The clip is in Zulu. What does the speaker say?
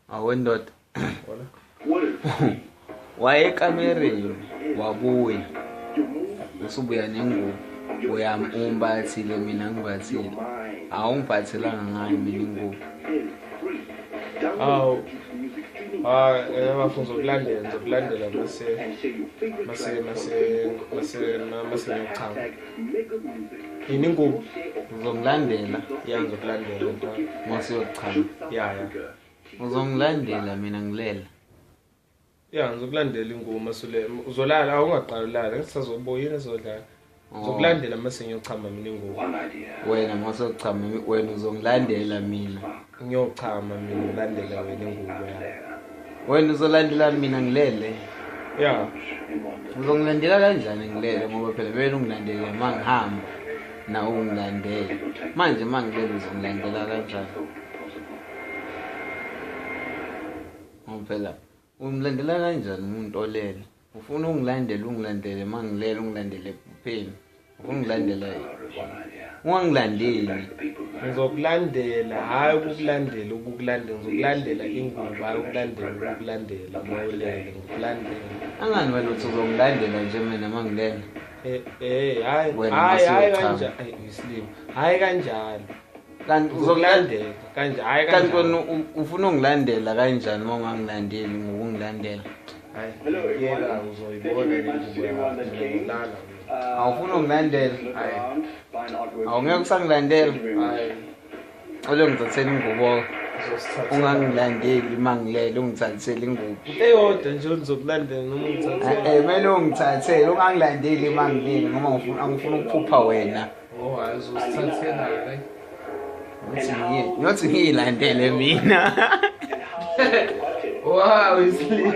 Awendoda. Wayekamereni wabuya. Usubuya nengubo. Uyami umbathile mina ngibathile. Awungiphathelanga ngayo mina ingubo. Abafunza ukulandela mase ngiyochama. Yini ingubo? Uzongilandela. Ya ngizokulandela mntwana. Ngosiyochama. Ya. Uzongilandela mina ngilele. Ya ngizokulandela ingubo masule. Uzolala awungaqala ulala ngisazobuya yini ezodlala. Ngizokulandela mase ngiyochama mina ingubo. Wena masochama wena uzongilandela mina. Ngiyochama mina ngilandela wena ingubo ya. Wena uzolandela mina ngilele. Ya. Uzongilandela kanjani ngilele ngoba phela wena ungilandele mangihamba na ungilandele. Manje mangilele uzongilandela kanjani? Ngoba phela ungilandela kanjani umuntu olele? Ufuna ungilandele mangilele ungilandele kuphela. Ufuna ungilandela ungangilandeli. Ngizokulandela hayi ukukulandela ngizokulandela ingubo hayi ukulandela ngolele ngikulandela. Angani wena uthi uzongilandela nje mina mangilele? Hayi kanjalo islimu. Hayi kanjalo. Kanti uzokulandela kanjalo hayi kanjalo. Kanti ufuna ungilandela kanjani uma ungangilandeli ngokungilandela? Hayi yela uzoyibona ingubo yakho. Awufuna ungilandela? Hayi. Awungeke usangilandela? Hayi. Ole ngithathela ingubo. Ungangilandeli mangilele ungithathele ingubo. Eyodwa nje uzokulandela noma ungithathele. Kumele ungithathele ungangilandeli mangilele ngoba angifuna ukuphupha wena. Hayi uzosithathela hayi. Ngiyothi ngiyilandele mina. Wow, islimu.